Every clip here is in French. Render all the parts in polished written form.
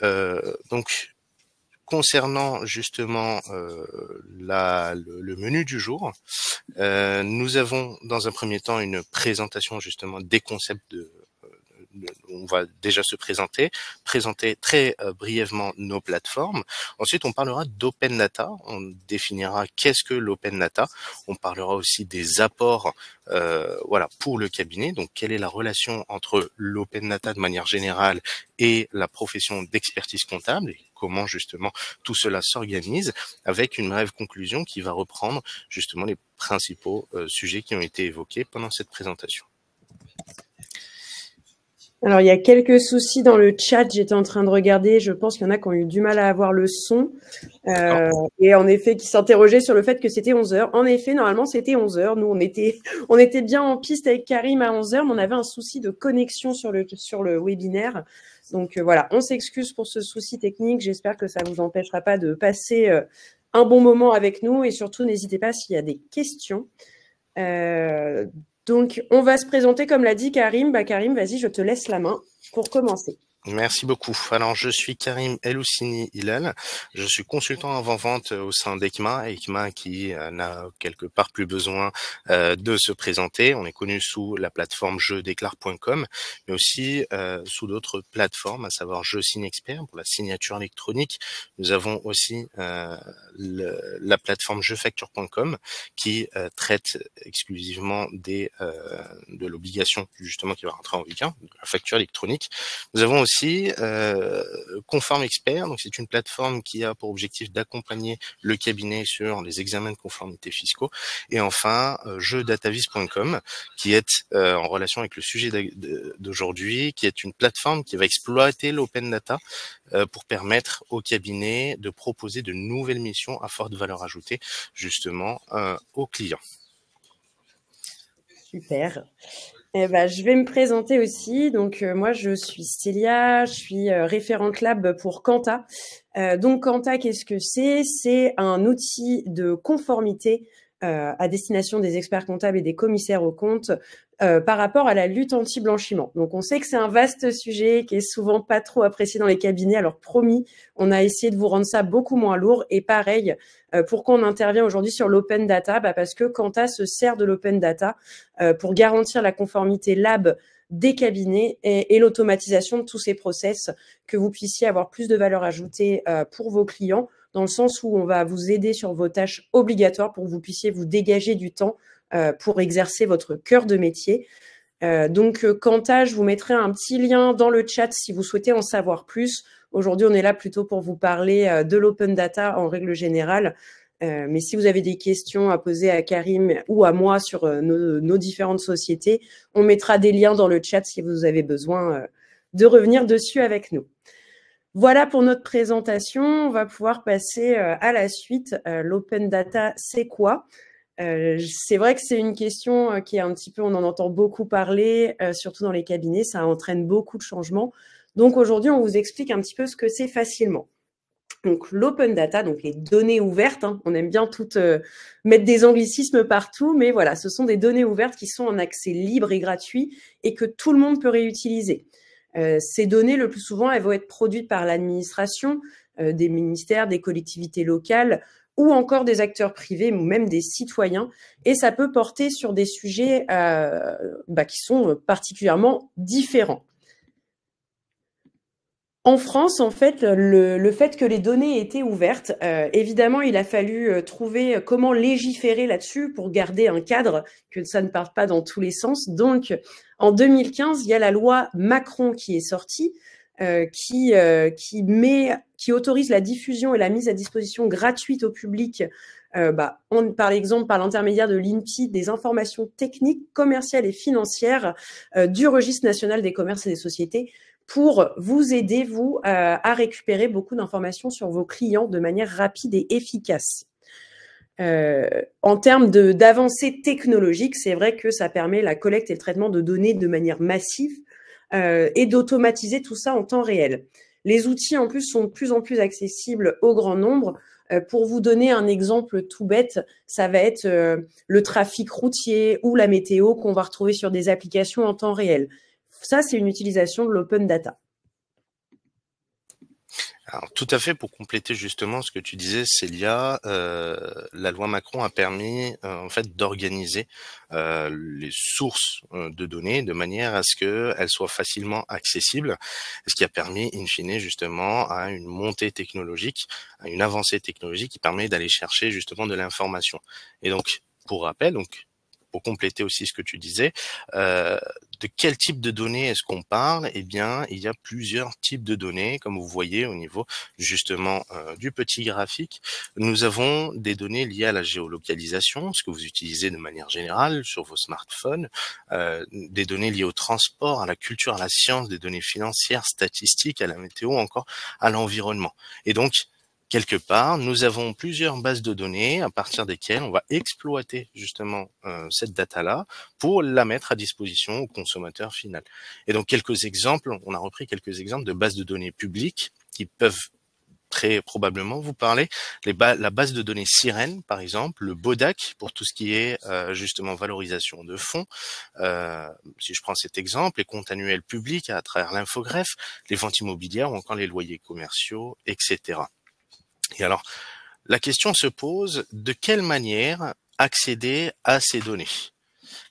Donc, concernant justement le menu du jour, nous avons dans un premier temps une présentation justement des concepts on va déjà se présenter très brièvement nos plateformes. Ensuite, on parlera d'open data, on définira qu'est-ce que l'open data, on parlera aussi des apports voilà, pour le cabinet, donc quelle est la relation entre l'open data de manière générale et la profession d'expertise comptable, et comment justement tout cela s'organise, avec une brève conclusion qui va reprendre justement les principaux sujets qui ont été évoqués pendant cette présentation. Alors, il y a quelques soucis dans le chat. J'étais en train de regarder. Je pense qu'il y en a qui ont eu du mal à avoir le son. Et en effet, qui s'interrogeaient sur le fait que c'était 11 h. En effet, normalement, c'était 11 h. Nous, on était bien en piste avec Karim à 11 h, mais on avait un souci de connexion sur le webinaire. Donc, voilà, on s'excuse pour ce souci technique. J'espère que ça ne vous empêchera pas de passer un bon moment avec nous. Et surtout, n'hésitez pas s'il y a des questions. Donc, on va se présenter, comme l'a dit Karim. Karim, vas-y, je te laisse la main pour commencer. Merci beaucoup. Alors, je suis Karim Eloussini Hilal. Je suis consultant avant-vente au sein d'ECMA. ECMA qui n'a quelque part plus besoin de se présenter. On est connu sous la plateforme jeudéclare.com, mais aussi sous d'autres plateformes, à savoir Je Signe Expert pour la signature électronique. Nous avons aussi la plateforme jefacture.com qui traite exclusivement de l'obligation justement qui va rentrer en vigueur, de la facture électronique. Nous avons aussi Conforme Expert, donc c'est une plateforme qui a pour objectif d'accompagner le cabinet sur les examens de conformité fiscaux. Et enfin, jeudatavis.com, qui est en relation avec le sujet d'aujourd'hui, qui est une plateforme qui va exploiter l'open data pour permettre au cabinet de proposer de nouvelles missions à forte valeur ajoutée, justement, aux clients. Super. Je vais me présenter aussi. Donc, moi, je suis Célia, je suis référente lab pour Quanta. Donc, Quanta, qu'est-ce que c'est? C'est un outil de conformité à destination des experts comptables et des commissaires aux comptes par rapport à la lutte anti-blanchiment. Donc, on sait que c'est un vaste sujet qui est souvent pas trop apprécié dans les cabinets. Alors, promis, on a essayé de vous rendre ça beaucoup moins lourd. Et pareil, pourquoi on intervient aujourd'hui sur l'open data? Parce que Quanta se sert de l'open data pour garantir la conformité lab des cabinets et l'automatisation de tous ces process, que vous puissiez avoir plus de valeur ajoutée pour vos clients, dans le sens où on va vous aider sur vos tâches obligatoires pour que vous puissiez vous dégager du temps pour exercer votre cœur de métier. Donc, Quanta, je vous mettrai un petit lien dans le chat si vous souhaitez en savoir plus. Aujourd'hui, on est là plutôt pour vous parler de l'open data en règle générale. Mais si vous avez des questions à poser à Karim ou à moi sur nos différentes sociétés, on mettra des liens dans le chat si vous avez besoin de revenir dessus avec nous. Voilà pour notre présentation. On va pouvoir passer à la suite. L'open data, c'est quoi? C'est vrai que c'est une question qui est un petit peu, on en entend beaucoup parler, surtout dans les cabinets, ça entraîne beaucoup de changements. Donc aujourd'hui, on vous explique un petit peu ce que c'est facilement. Donc l'open data, donc les données ouvertes, hein, on aime bien toutes mettre des anglicismes partout, mais voilà, ce sont des données ouvertes qui sont en accès libre et gratuit et que tout le monde peut réutiliser. Ces données, le plus souvent, elles vont être produites par l'administration, des ministères, des collectivités locales, ou encore des acteurs privés ou même des citoyens. Et ça peut porter sur des sujets qui sont particulièrement différents. En France, en fait, le fait que les données aient été ouvertes, évidemment, il a fallu trouver comment légiférer là-dessus pour garder un cadre, que ça ne parte pas dans tous les sens. Donc, en 2015, il y a la loi Macron qui est sortie, qui autorise la diffusion et la mise à disposition gratuite au public, par exemple par l'intermédiaire de l'INPI, des informations techniques, commerciales et financières du Registre national des commerces et des sociétés, pour vous aider, vous, à récupérer beaucoup d'informations sur vos clients de manière rapide et efficace. En termes d'avancées technologiques, c'est vrai que ça permet la collecte et le traitement de données de manière massive et d'automatiser tout ça en temps réel. Les outils, en plus, sont de plus en plus accessibles au grand nombre. Pour vous donner un exemple tout bête, ça va être le trafic routier ou la météo qu'on va retrouver sur des applications en temps réel. Ça, c'est une utilisation de l'open data. Alors, tout à fait, pour compléter justement ce que tu disais, Célia, la loi Macron a permis en fait d'organiser les sources de données de manière à ce qu'elles soient facilement accessibles, ce qui a permis in fine justement à une montée technologique, à une avancée technologique qui permet d'aller chercher justement de l'information. Et donc, pour rappel, donc pour compléter aussi ce que tu disais, de quel type de données est-ce qu'on parle? Eh bien, il y a plusieurs types de données, comme vous voyez au niveau justement du petit graphique. Nous avons des données liées à la géolocalisation, ce que vous utilisez de manière générale sur vos smartphones, des données liées au transport, à la culture, à la science, des données financières, statistiques, à la météo, encore à l'environnement. Et donc, quelque part, nous avons plusieurs bases de données à partir desquelles on va exploiter justement cette data-là pour la mettre à disposition au consommateur final. Et donc quelques exemples, on a repris quelques exemples de bases de données publiques qui peuvent très probablement vous parler. La base de données Sirène, par exemple, le BODAC pour tout ce qui est justement valorisation de fonds. Si je prends cet exemple, les comptes annuels publics à travers l'infogreffe, les ventes immobilières ou encore les loyers commerciaux, etc. Et alors, la question se pose, de quelle manière accéder à ces données?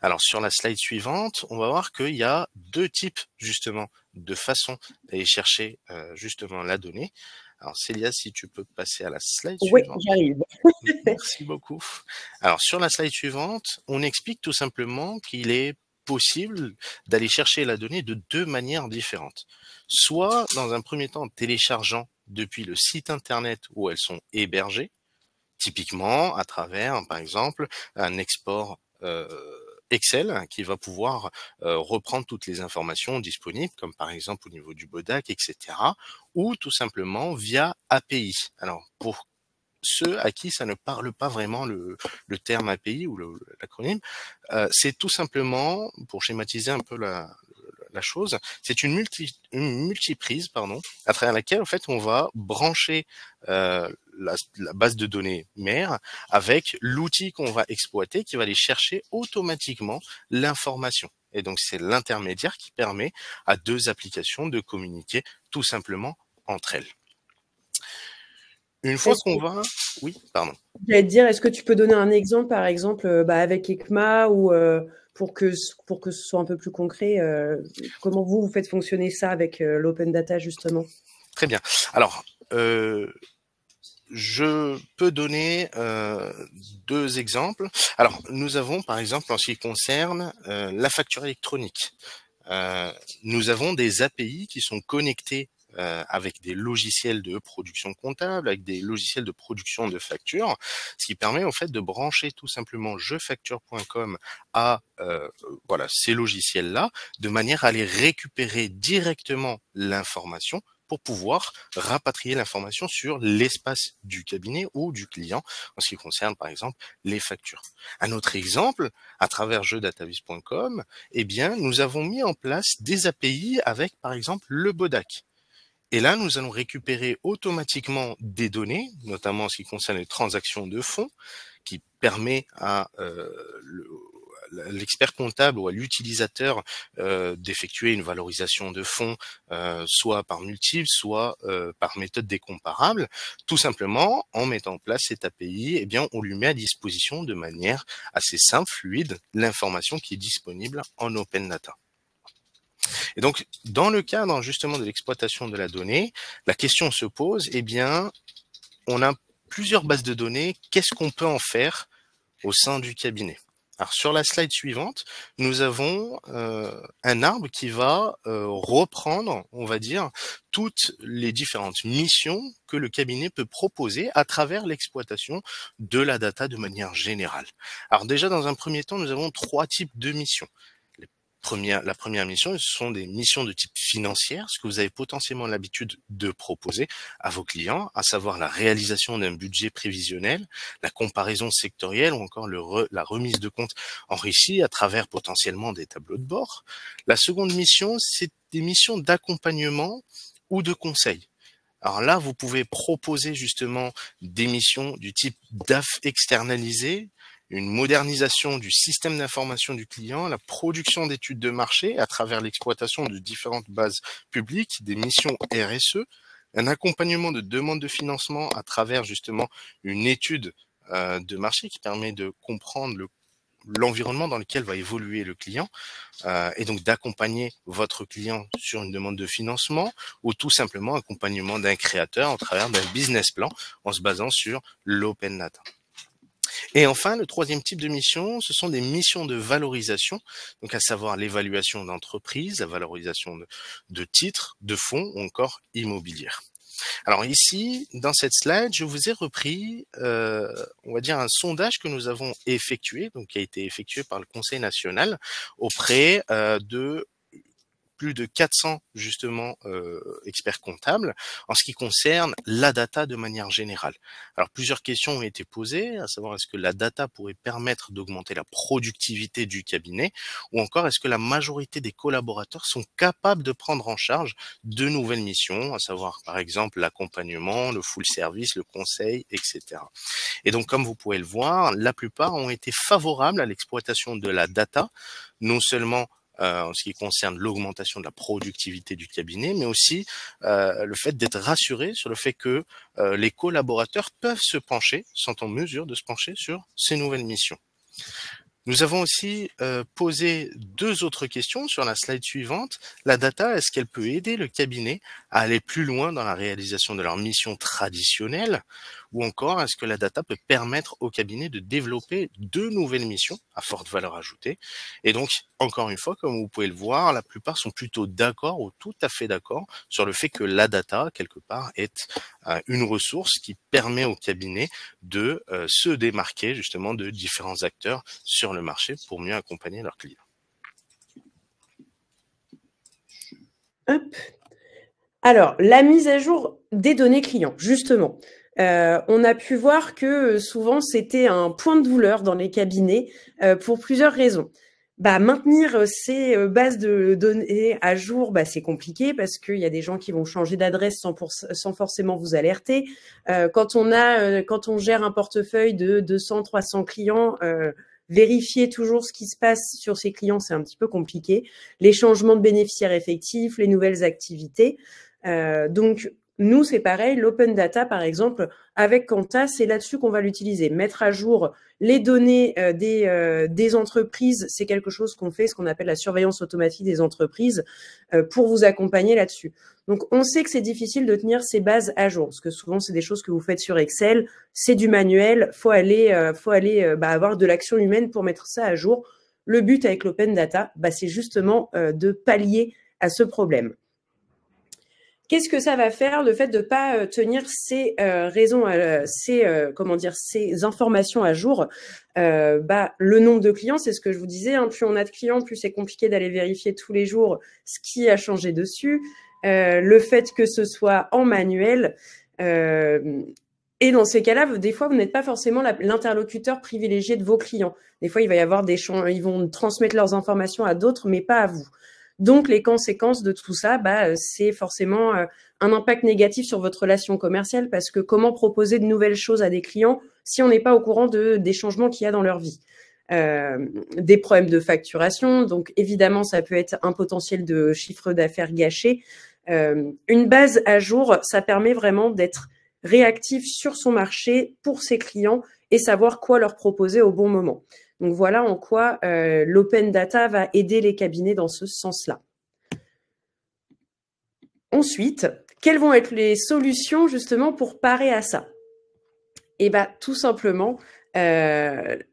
Alors, sur la slide suivante, on va voir qu'il y a deux types, justement, de façons d'aller chercher, justement, la donnée. Alors, Célia, si tu peux passer à la slide Oui, suivante. j'arrive. Merci beaucoup. Alors, sur la slide suivante, on explique tout simplement qu'il est possible d'aller chercher la donnée de deux manières différentes. Soit, dans un premier temps, en téléchargeant depuis le site internet où elles sont hébergées, typiquement à travers, par exemple, un export Excel qui va pouvoir reprendre toutes les informations disponibles, comme par exemple au niveau du BODAC, etc., ou tout simplement via API. Alors, pour ceux à qui ça ne parle pas vraiment le terme API ou l'acronyme, c'est tout simplement, pour schématiser un peu la chose, c'est une multiprise, pardon, à travers laquelle en fait on va brancher la base de données mère avec l'outil qu'on va exploiter qui va aller chercher automatiquement l'information. Et donc c'est l'intermédiaire qui permet à deux applications de communiquer tout simplement entre elles. Une fois Est-ce qu'on que, va... Oui, pardon. j'allais te dire, est-ce que tu peux donner un exemple, par exemple, avec ECMA ou pour que ce soit un peu plus concret, comment vous faites fonctionner ça avec l'open data, justement? Très bien. Alors, je peux donner deux exemples. Alors, nous avons par exemple en ce qui concerne la facture électronique. Nous avons des API qui sont connectés avec des logiciels de production comptable, avec des logiciels de production de factures, ce qui permet en fait de brancher tout simplement jefacture.com à voilà ces logiciels-là, de manière à aller récupérer directement l'information pour pouvoir rapatrier l'information sur l'espace du cabinet ou du client en ce qui concerne par exemple les factures. Un autre exemple, à travers jeuxdatavis.com, eh bien, nous avons mis en place des API avec par exemple le BODAC. Et là, nous allons récupérer automatiquement des données, notamment en ce qui concerne les transactions de fonds, qui permet à l'expert comptable ou à l'utilisateur d'effectuer une valorisation de fonds, soit par multiples, soit par méthode décomparable. Tout simplement, en mettant en place cette API, eh bien, on lui met à disposition de manière assez simple, fluide, l'information qui est disponible en open data. Et donc, dans le cadre justement de l'exploitation de la donnée, la question se pose, eh bien, on a plusieurs bases de données, qu'est-ce qu'on peut en faire au sein du cabinet? Alors sur la slide suivante, nous avons un arbre qui va reprendre, on va dire, toutes les différentes missions que le cabinet peut proposer à travers l'exploitation de la data de manière générale. Alors déjà, dans un premier temps, nous avons trois types de missions. La première mission, ce sont des missions de type financière, ce que vous avez potentiellement l'habitude de proposer à vos clients, à savoir la réalisation d'un budget prévisionnel, la comparaison sectorielle ou encore la remise de compte enrichie à travers potentiellement des tableaux de bord. La seconde mission, c'est des missions d'accompagnement ou de conseil. Alors là, vous pouvez proposer justement des missions du type DAF externalisé, une modernisation du système d'information du client, la production d'études de marché à travers l'exploitation de différentes bases publiques, des missions RSE, un accompagnement de demande de financement à travers justement une étude de marché qui permet de comprendre l'environnement dans lequel va évoluer le client et donc d'accompagner votre client sur une demande de financement ou tout simplement accompagnement d'un créateur au travers d'un business plan en se basant sur l'open data. Et enfin, le troisième type de mission, ce sont des missions de valorisation, donc à savoir l'évaluation d'entreprise, la valorisation de titres, de fonds ou encore immobilière. Alors ici, dans cette slide, je vous ai repris, on va dire, un sondage que nous avons effectué, donc qui a été effectué par le Conseil national auprès de plus de 400 justement experts comptables en ce qui concerne la data de manière générale. Alors plusieurs questions ont été posées, à savoir est-ce que la data pourrait permettre d'augmenter la productivité du cabinet ou encore est-ce que la majorité des collaborateurs sont capables de prendre en charge de nouvelles missions, à savoir par exemple l'accompagnement, le full service, le conseil, etc. Et donc comme vous pouvez le voir, la plupart ont été favorables à l'exploitation de la data, non seulement en ce qui concerne l'augmentation de la productivité du cabinet, mais aussi le fait d'être rassuré sur le fait que les collaborateurs peuvent se pencher, sont en mesure de se pencher sur ces nouvelles missions. Nous avons aussi posé deux autres questions sur la slide suivante. La data, est-ce qu'elle peut aider le cabinet à aller plus loin dans la réalisation de leur mission traditionnelle? Ou encore, est-ce que la data peut permettre au cabinet de développer de nouvelles missions à forte valeur ajoutée? Et donc, encore une fois, comme vous pouvez le voir, la plupart sont plutôt d'accord ou tout à fait d'accord sur le fait que la data, quelque part, est une ressource qui permet au cabinet de se démarquer justement de différents acteurs sur le marché pour mieux accompagner leurs clients. Hop. Alors, la mise à jour des données clients, justement. On a pu voir que souvent, c'était un point de douleur dans les cabinets pour plusieurs raisons. Maintenir ces bases de données à jour, c'est compliqué parce qu'il y a des gens qui vont changer d'adresse sans forcément vous alerter. Quand on gère un portefeuille de 200, 300 clients, vérifier toujours ce qui se passe sur ces clients, c'est un petit peu compliqué. Les changements de bénéficiaires effectifs, les nouvelles activités. Donc, nous, c'est pareil, l'open data, par exemple, avec Quanta, c'est là-dessus qu'on va l'utiliser. Mettre à jour les données des entreprises, c'est quelque chose qu'on fait, ce qu'on appelle la surveillance automatique des entreprises, pour vous accompagner là-dessus. Donc, on sait que c'est difficile de tenir ces bases à jour, parce que souvent, c'est des choses que vous faites sur Excel, c'est du manuel, faut aller avoir de l'action humaine pour mettre ça à jour. Le but avec l'open data, c'est justement de pallier à ce problème. Qu'est-ce que ça va faire, le fait de ne pas tenir ces ces informations à jour? Le nombre de clients, c'est ce que je vous disais, hein, plus on a de clients, plus c'est compliqué d'aller vérifier tous les jours ce qui a changé dessus. Le fait que ce soit en manuel. Et dans ces cas-là, des fois, vous n'êtes pas forcément l'interlocuteur privilégié de vos clients. Des fois, il va y avoir ils vont transmettre leurs informations à d'autres, mais pas à vous. Donc, les conséquences de tout ça, c'est forcément un impact négatif sur votre relation commerciale parce que comment proposer de nouvelles choses à des clients si on n'est pas au courant des changements qu'il y a dans leur vie? Des problèmes de facturation, donc évidemment, ça peut être un potentiel de chiffre d'affaires gâché. Une base à jour, ça permet vraiment d'être réactif sur son marché pour ses clients et savoir quoi leur proposer au bon moment. Donc, voilà en quoi l'open data va aider les cabinets dans ce sens-là. Ensuite, quelles vont être les solutions justement pour parer à ça? Et tout simplement, Karim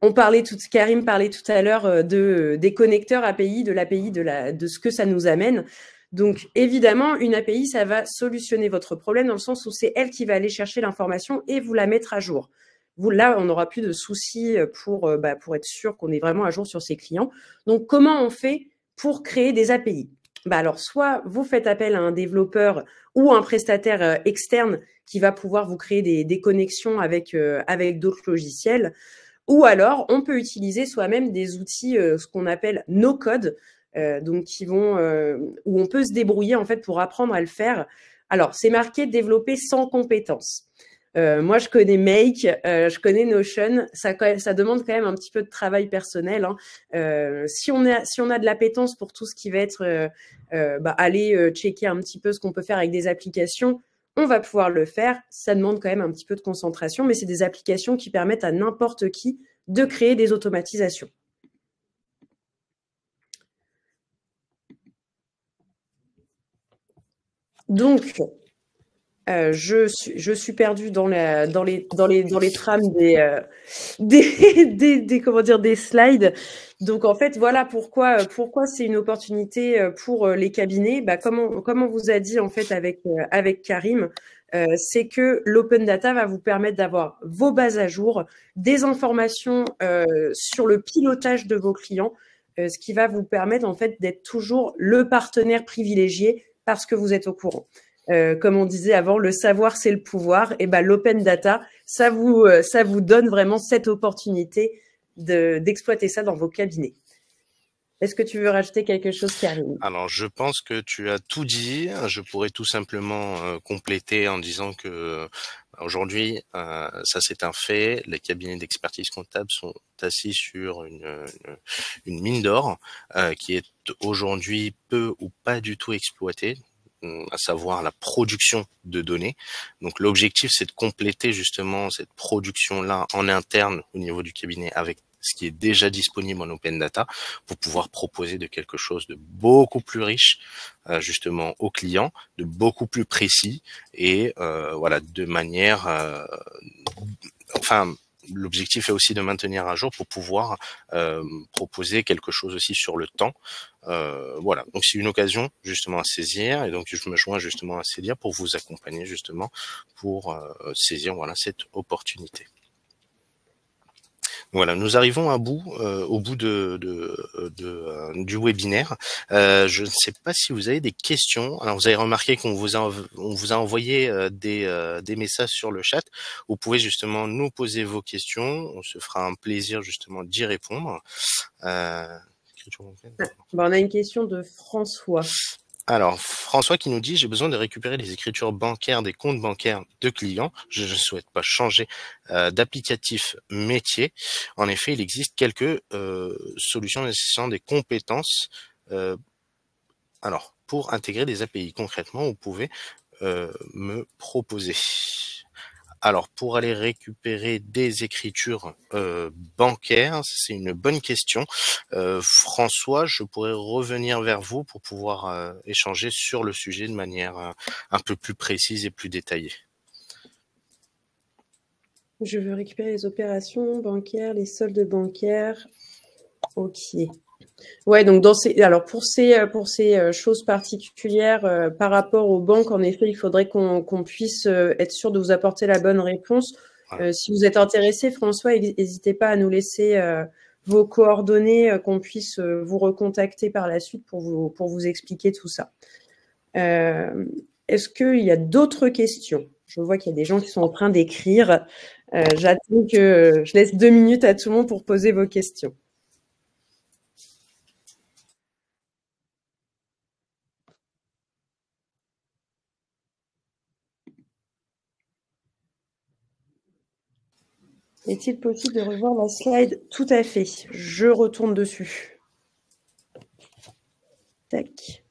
parlait tout à l'heure des connecteurs API, de l'API, de ce que ça nous amène. Donc, évidemment, une API, ça va solutionner votre problème dans le sens où c'est elle qui va aller chercher l'information et vous la mettre à jour. Là, on n'aura plus de soucis pour être sûr qu'on est vraiment à jour sur ses clients. Donc, comment on fait pour créer des API? Alors, soit vous faites appel à un développeur ou un prestataire externe qui va pouvoir vous créer des connexions avec d'autres logiciels, ou alors on peut utiliser soi-même des outils, ce qu'on appelle no-code, donc où on peut se débrouiller en fait pour apprendre à le faire. Alors, c'est marqué développer sans compétences. Moi, je connais Make, je connais Notion. Ça demande quand même un petit peu de travail personnel. Hein. Si on a de l'appétence pour tout ce qui va être aller checker un petit peu ce qu'on peut faire avec des applications, on va pouvoir le faire. Ça demande quand même un petit peu de concentration, mais c'est des applications qui permettent à n'importe qui de créer des automatisations. Donc, je suis perdue dans les trames des slides. Donc en fait, voilà pourquoi c'est une opportunité pour les cabinets. Comme on vous a dit en fait avec Karim, c'est que l'open data va vous permettre d'avoir vos bases à jour, des informations sur le pilotage de vos clients, ce qui va vous permettre en fait d'être toujours le partenaire privilégié parce que vous êtes au courant. Comme on disait avant, le savoir, c'est le pouvoir. Et l'open data, ça vous donne vraiment cette opportunité d'exploiter ça dans vos cabinets. Est-ce que tu veux rajouter quelque chose, Karim? Alors, je pense que tu as tout dit. Je pourrais tout simplement compléter en disant que aujourd'hui, ça c'est un fait, les cabinets d'expertise comptable sont assis sur une mine d'or qui est aujourd'hui peu ou pas du tout exploitée, à savoir la production de données. Donc l'objectif, c'est de compléter justement cette production-là en interne au niveau du cabinet avec ce qui est déjà disponible en open data pour pouvoir proposer de quelque chose de beaucoup plus riche justement aux clients, de beaucoup plus précis et voilà, de manière l'objectif est aussi de maintenir à jour pour pouvoir proposer quelque chose aussi sur le temps. Voilà, donc c'est une occasion justement à saisir et donc je me joins justement à Célia pour vous accompagner justement pour saisir voilà cette opportunité. Voilà, nous arrivons au bout du webinaire. Je ne sais pas si vous avez des questions. Alors, vous avez remarqué qu'on vous a envoyé des messages sur le chat. Vous pouvez justement nous poser vos questions. On se fera un plaisir justement d'y répondre. On a une question de François. Alors, François qui nous dit « J'ai besoin de récupérer les écritures bancaires des comptes bancaires de clients. Je ne souhaite pas changer d'applicatif métier. En effet, il existe quelques solutions nécessitant des compétences. Alors, pour intégrer des API, concrètement, vous pouvez me proposer. » Alors, pour aller récupérer des écritures bancaires, c'est une bonne question. François, je pourrais revenir vers vous pour pouvoir échanger sur le sujet de manière un peu plus précise et plus détaillée. Je veux récupérer les opérations bancaires, les soldes bancaires. Ok. Ouais, donc pour ces choses particulières par rapport aux banques, en effet, il faudrait qu'on puisse être sûr de vous apporter la bonne réponse. Voilà. Si vous êtes intéressé, François, n'hésitez pas à nous laisser vos coordonnées, qu'on puisse vous recontacter par la suite pour vous expliquer tout ça. Est-ce qu'il y a d'autres questions? Je vois qu'il y a des gens qui sont en train d'écrire. J'attends que je laisse 2 minutes à tout le monde pour poser vos questions. Est-il possible de revoir la slide? Tout à fait. Je retourne dessus. Tac.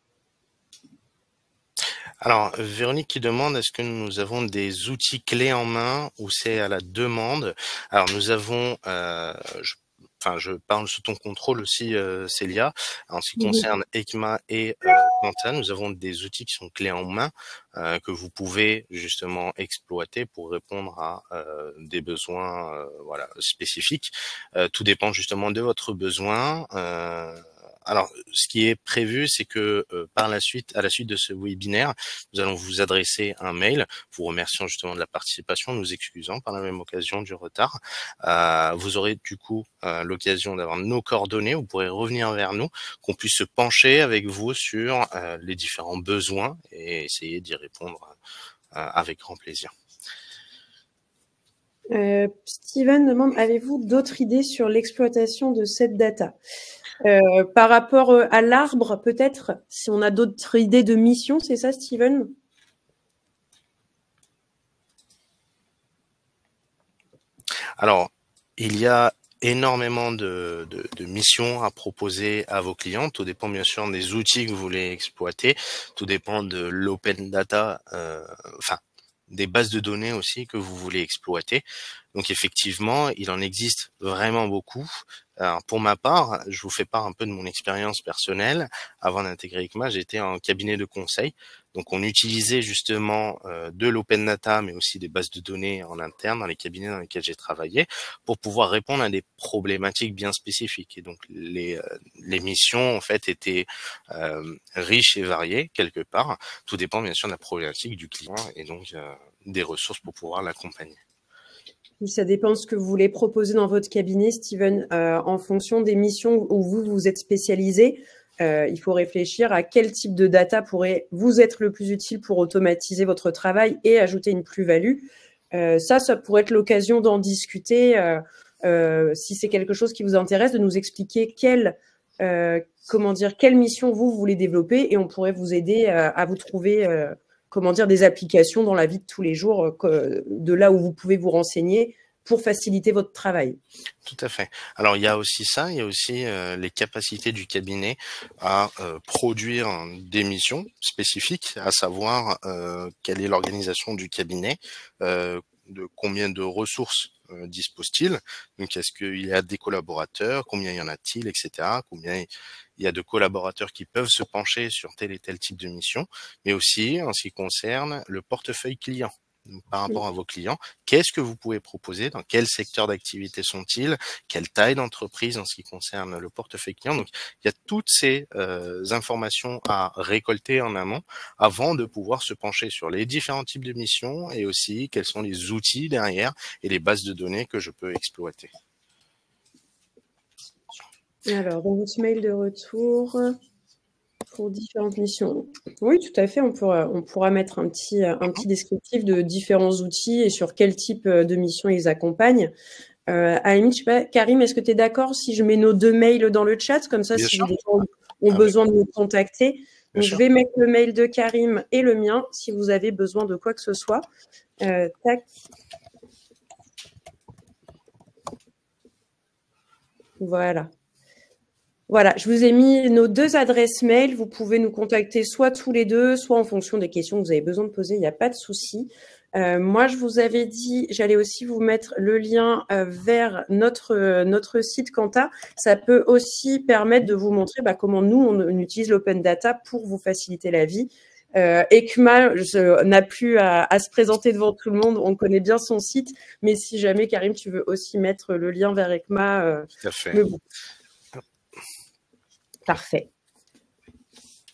Alors, Véronique qui demande, est-ce que nous avons des outils clés en main ou c'est à la demande? Alors, nous avons, je parle sous ton contrôle aussi, Célia. En ce qui concerne ECMA et Quanta, nous avons des outils qui sont clés en main que vous pouvez justement exploiter pour répondre à des besoins voilà, spécifiques. Tout dépend justement de votre besoin. Alors, ce qui est prévu, c'est que à la suite de ce webinaire, nous allons vous adresser un mail vous remerciant justement de la participation, nous excusant par la même occasion du retard. Vous aurez du coup l'occasion d'avoir nos coordonnées, vous pourrez revenir vers nous, qu'on puisse se pencher avec vous sur les différents besoins et essayer d'y répondre avec grand plaisir. Steven demande, avez-vous d'autres idées sur l'exploitation de cette data? Par rapport à l'arbre, peut-être, si on a d'autres idées de mission, c'est ça, Steven? Alors, il y a énormément de missions à proposer à vos clients. Tout dépend bien sûr des outils que vous voulez exploiter. Tout dépend de l'open data. des bases de données aussi que vous voulez exploiter. Donc effectivement, il en existe vraiment beaucoup. Alors, pour ma part, je vous fais part un peu de mon expérience personnelle. Avant d'intégrer ECMA, j'étais en cabinet de conseil. Donc on utilisait justement de l'open data, mais aussi des bases de données en interne dans les cabinets dans lesquels j'ai travaillé, pour pouvoir répondre à des problématiques bien spécifiques. Et donc les missions en fait étaient riches et variées quelque part. Tout dépend bien sûr de la problématique du client et donc des ressources pour pouvoir l'accompagner. Ça dépend de ce que vous voulez proposer dans votre cabinet, Steven, en fonction des missions où vous êtes spécialisé. Il faut réfléchir à quel type de data pourrait vous être le plus utile pour automatiser votre travail et ajouter une plus-value. Ça pourrait être l'occasion d'en discuter. Si c'est quelque chose qui vous intéresse, de nous expliquer quelle mission vous voulez développer, et on pourrait vous aider à vous trouver des applications dans la vie de tous les jours, de là où vous pouvez vous renseigner pour faciliter votre travail. Tout à fait. Alors, il y a aussi ça, il y a aussi les capacités du cabinet à produire des missions spécifiques, à savoir quelle est l'organisation du cabinet, de combien de ressources dispose-t-il, donc est-ce qu'il y a des collaborateurs, combien y en a-t-il, etc., combien il y a de collaborateurs qui peuvent se pencher sur tel et tel type de mission, mais aussi en ce qui concerne le portefeuille client. Donc, par rapport à vos clients, qu'est-ce que vous pouvez proposer, dans quel secteur d'activité sont-ils, quelle taille d'entreprise en ce qui concerne le portefeuille client. Donc, il y a toutes ces informations à récolter en amont avant de pouvoir se pencher sur les différents types de missions et aussi quels sont les outils derrière et les bases de données que je peux exploiter. Alors, dans votre mail de retour, pour différentes missions. Oui, tout à fait. On pourra mettre un petit descriptif de différents outils et sur quel type de mission ils accompagnent. À la limite, je sais pas, Karim, est-ce que tu es d'accord si je mets nos 2 mails dans le chat? Comme ça, si les gens ont besoin de nous contacter. Donc, je vais mettre le mail de Karim et le mien si vous avez besoin de quoi que ce soit. Tac. Voilà. Voilà, je vous ai mis nos 2 adresses mail. Vous pouvez nous contacter soit tous les deux, soit en fonction des questions que vous avez besoin de poser. Il n'y a pas de souci. Moi, je vous avais dit, j'allais aussi vous mettre le lien vers notre site Quanta. Ça peut aussi permettre de vous montrer comment nous, on utilise l'open data pour vous faciliter la vie. ECMA n'a plus à se présenter devant tout le monde. On connaît bien son site. Mais si jamais, Karim, tu veux aussi mettre le lien vers ECMA, tout à fait. Parfait.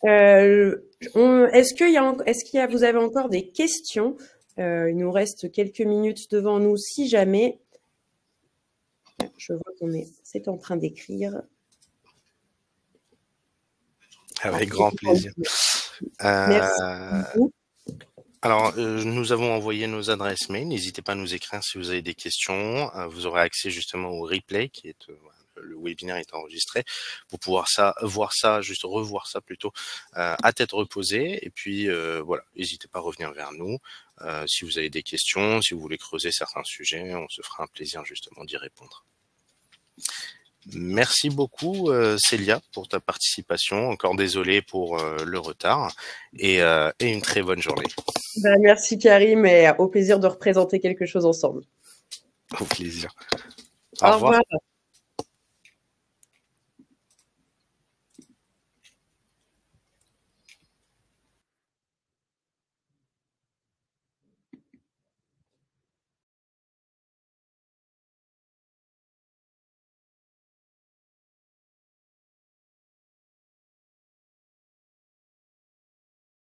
Est-ce qu'il y a, vous avez encore des questions? Il nous reste quelques minutes devant nous, si jamais. Je vois c'est en train d'écrire. Avec grand plaisir. Merci beaucoup. Alors, nous avons envoyé nos adresses mail. N'hésitez pas à nous écrire si vous avez des questions. Vous aurez accès justement au replay qui est le webinaire est enregistré pour pouvoir revoir ça plutôt à tête reposée. Et puis voilà, n'hésitez pas à revenir vers nous si vous avez des questions, si vous voulez creuser certains sujets, on se fera un plaisir justement d'y répondre. Merci beaucoup Célia pour ta participation. Encore désolé pour le retard et une très bonne journée. Merci Karim et au plaisir de représenter quelque chose ensemble. Au plaisir. Au revoir.